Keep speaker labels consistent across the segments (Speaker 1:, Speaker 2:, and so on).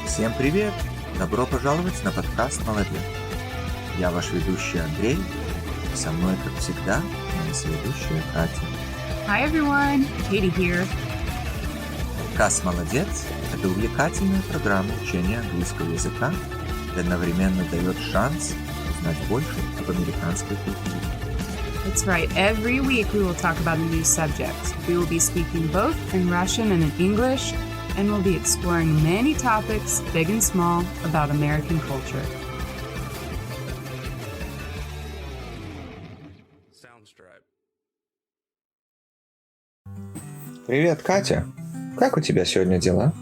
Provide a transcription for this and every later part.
Speaker 1: Всем привет! Добро пожаловать на подкаст «Молодец». Я ваш ведущий Андрей, и со мной, как всегда, моя соведущая Катя.
Speaker 2: Hi everyone, Katie here.
Speaker 1: Подкаст «Молодец» — это увлекательная программа учения английского языка и одновременно дает шанс узнать больше об американской культуре.
Speaker 2: That's right. Every week we will talk about a new subject. We will be speaking both in Russian and in English, and we'll be exploring many topics, big and small, about American culture.
Speaker 1: Привет, Катя! Как у тебя сегодня дела?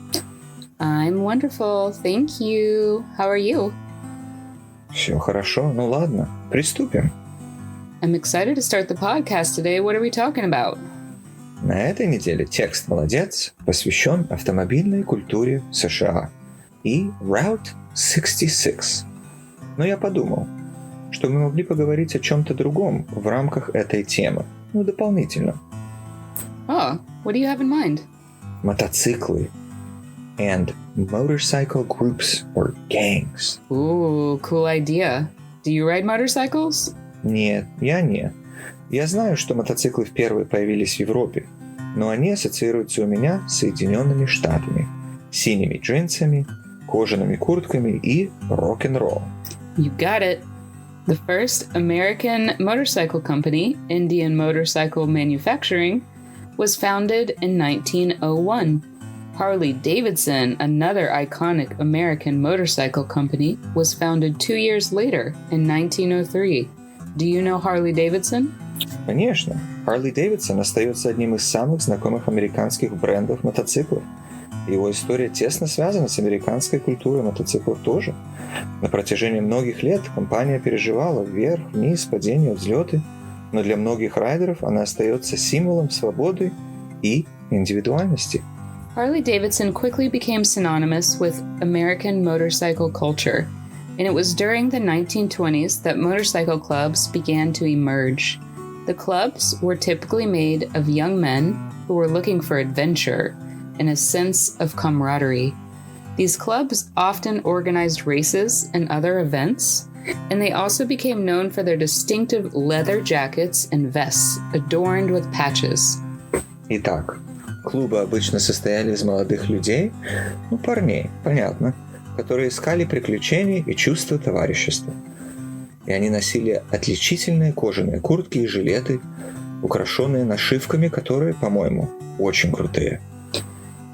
Speaker 2: I'm wonderful, thank you. How are you?
Speaker 1: Все хорошо, ну ладно, приступим.
Speaker 2: I'm excited to start the podcast today. What are we talking about?
Speaker 1: На этой неделе текст «Молодец» посвящен автомобильной культуре США и Route 66. Но я подумал, что мы могли поговорить о чем-то другом в рамках этой темы, дополнительно.
Speaker 2: Oh, what do you have in mind?
Speaker 1: Мотоциклы and motorcycle groups or gangs.
Speaker 2: Ooh, cool idea. Do you ride motorcycles?
Speaker 1: Нет, я не. Я знаю, что мотоциклы впервые появились в Европе, но они ассоциируются у меня с Соединенными Штатами, синими джинсами, кожаными куртками и рок-н-ролл.
Speaker 2: You got it. The first American motorcycle company, Indian Motorcycle Manufacturing, was founded in 1901. Harley-Davidson, another iconic American motorcycle company, was founded 2 years later in 1903. Do you know Harley-Davidson?
Speaker 1: Конечно, Harley-Davidson остается одним из самых знакомых американских брендов мотоциклов. Его история тесно связана с американской культурой мотоциклов тоже. На протяжении многих лет компания переживала вверх, вниз, падения, взлеты, но для многих райдеров она остается символом свободы и индивидуальности.
Speaker 2: Harley-Davidson quickly became synonymous with American motorcycle culture, and it was during the 1920s that motorcycle clubs began to emerge. The clubs were typically made of young men who were looking for adventure and a sense of camaraderie. These clubs often organized races and other events, and they also became known for their distinctive leather jackets and vests adorned with patches.
Speaker 1: Итак, клубы обычно состояли из молодых людей, парней, понятно, которые искали приключений и чувство товарищества. И они носили отличительные кожаные куртки и жилеты, украшенные нашивками, которые, по-моему, очень крутые.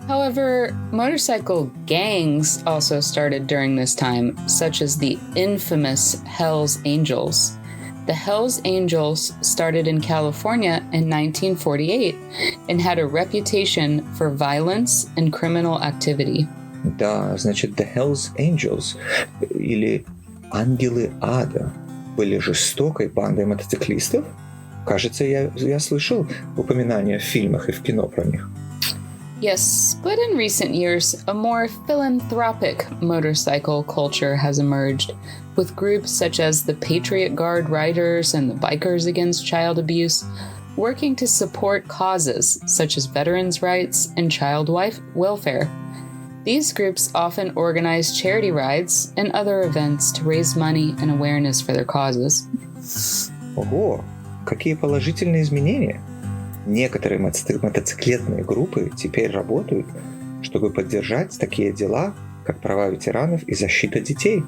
Speaker 2: However, motorcycle gangs also started during this time, such as the infamous Hells Angels. The Hells Angels started in California in 1948 and had a reputation for violence and criminal activity.
Speaker 1: Да, значит, The Hells Angels, или Ангелы Ада, были жестокой бандой мотоциклистов? Кажется, я слышал упоминания в фильмах и в кино про них.
Speaker 2: Yes, but in recent years, a more philanthropic motorcycle culture has emerged, with groups such as the Patriot Guard Riders and the Bikers Against Child Abuse working to support causes such as veterans' rights and child welfare. These groups often organize charity rides and other events to raise money and awareness for their causes.
Speaker 1: Ого, какие положительные изменения! Некоторые мотоциклетные группы теперь работают, чтобы поддержать такие дела, как права ветеранов и защита детей.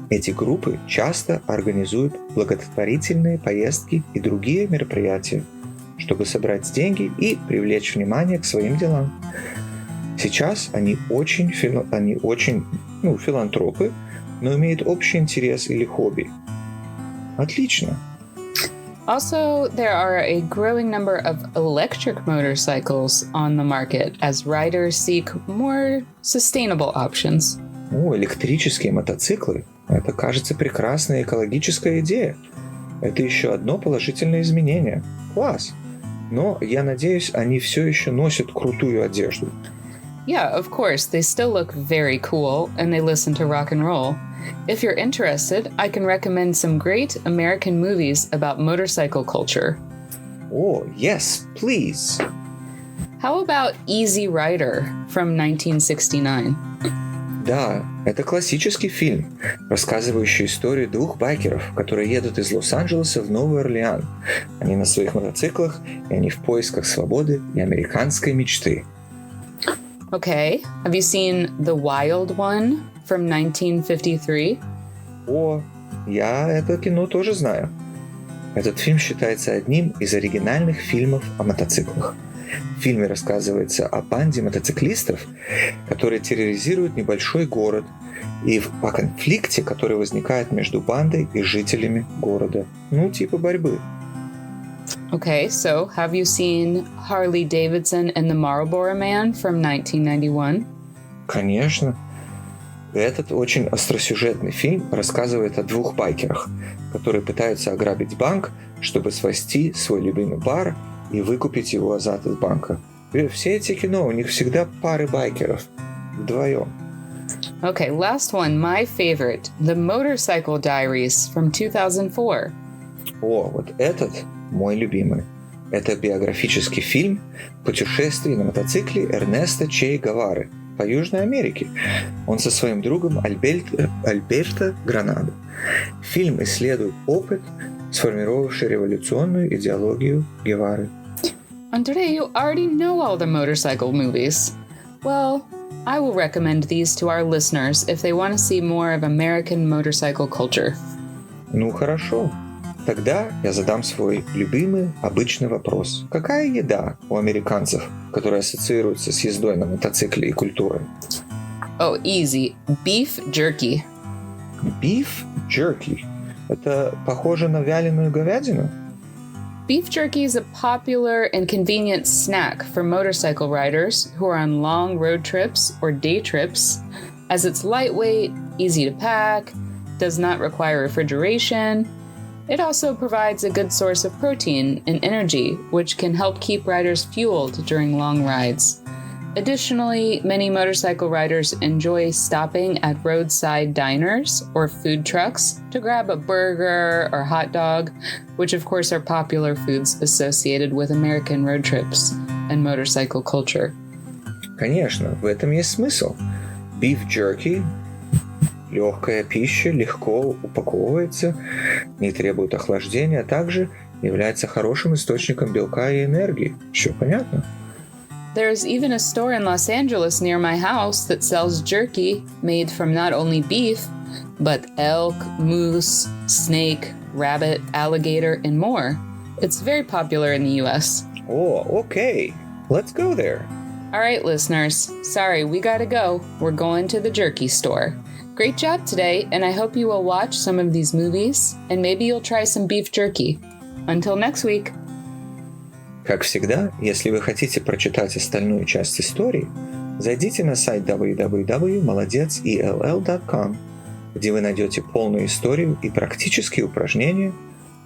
Speaker 1: Эти группы часто организуют благотворительные поездки и другие мероприятия, чтобы собрать деньги и привлечь внимание к своим делам. Сейчас они очень филантропы, но имеют общий интерес или хобби. Отлично!
Speaker 2: Also, there are a growing number of electric motorcycles on the market as riders seek more sustainable options.
Speaker 1: Электрические мотоциклы. Это, кажется, прекрасная экологическая идея. Это еще одно положительное изменение. Класс! Но, я надеюсь, они все еще носят крутую одежду.
Speaker 2: Yeah, of course, they still look very cool and they listen to rock and roll. If you're interested, I can recommend some great American movies about motorcycle culture.
Speaker 1: Oh, yes, please.
Speaker 2: How about Easy Rider from 1969?
Speaker 1: Да, это классический фильм, рассказывающий историю двух байкеров, которые едут из Лос-Анджелеса в Новый Орлеан. Они на своих мотоциклах, и они в поисках свободы и американской мечты.
Speaker 2: Okay, have you seen The Wild One from 1953?
Speaker 1: О, я это кино тоже знаю. Этот фильм считается одним из оригинальных фильмов о мотоциклах. В фильме рассказывается о банде мотоциклистов, которые терроризируют небольшой город, и о конфликте, который возникает между бандой и жителями города. Ну, типа борьбы.
Speaker 2: Okay, so have you seen Harley Davidson and the Marlboro Man from 1991?
Speaker 1: Конечно. Этот очень остросюжетный фильм рассказывает о двух байкерах, которые пытаются ограбить банк, чтобы спасти свой любимый бар и выкупить его азат из банка. И все эти кино, у них всегда пары байкеров. Вдвоем.
Speaker 2: Okay, last one, my favorite, The Motorcycle Diaries from 2004.
Speaker 1: О, вот этот мой любимый. Это биографический фильм «Путешествие на мотоцикле» Эрнеста Че Гевары по Южной Америке. Он со своим другом Альберто Гранадо. Фильм исследует опыт, сформировавший революционную идеологию Гевары.
Speaker 2: And today you already know all the motorcycle movies. Well, I will recommend these to our listeners if they want to see more of American motorcycle culture.
Speaker 1: Ну хорошо. Тогда я задам свой любимый обычный вопрос. Какая еда у американцев, которая ассоциируется с ездой на мотоцикле и культурой?
Speaker 2: Oh, easy. Beef jerky.
Speaker 1: Beef jerky. Это похоже на вяленую говядину?
Speaker 2: Beef jerky is a popular and convenient snack for motorcycle riders who are on long road trips or day trips, as it's lightweight, easy to pack, does not require refrigeration. It also provides a good source of protein and energy, which can help keep riders fueled during long rides. Additionally, many motorcycle riders enjoy stopping at roadside diners or food trucks to grab a burger or hot dog, which of course are popular foods associated with American road trips and motorcycle culture.
Speaker 1: Конечно, в этом есть смысл. Beef jerky – легкая пища, легко упаковывается, не требует охлаждения, а также является хорошим источником белка и энергии. Все понятно?
Speaker 2: There's even a store in Los Angeles near my house that sells jerky made from not only beef, but elk, moose, snake, rabbit, alligator, and more. It's very popular in the US.
Speaker 1: О, окей. Let's go there.
Speaker 2: All right, listeners. Sorry, we gotta go. We're going to the jerky store. Great job today, and I hope you will watch some of these movies, and maybe you'll try some beef jerky. Until next week.
Speaker 1: Как всегда, если вы хотите прочитать остальную часть истории, зайдите на сайт www.молодец.com, где вы найдете полную историю и практические упражнения,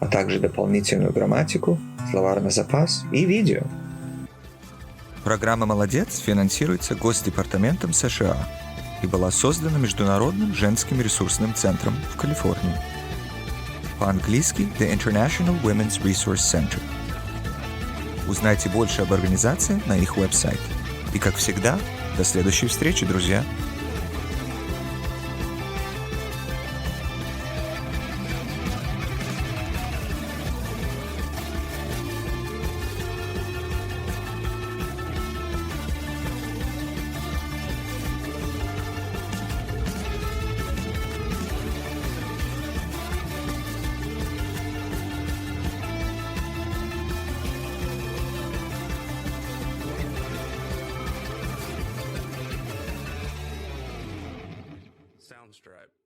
Speaker 1: а также дополнительную грамматику, словарный запас и видео. Программа «Молодец» финансируется Госдепартаментом США и была создана Международным женским ресурсным центром в Калифорнии. По-английски The International Women's Resource Center. Узнайте больше об организации на их веб-сайте. И, как всегда, до следующей встречи, друзья!
Speaker 3: Soundstripe.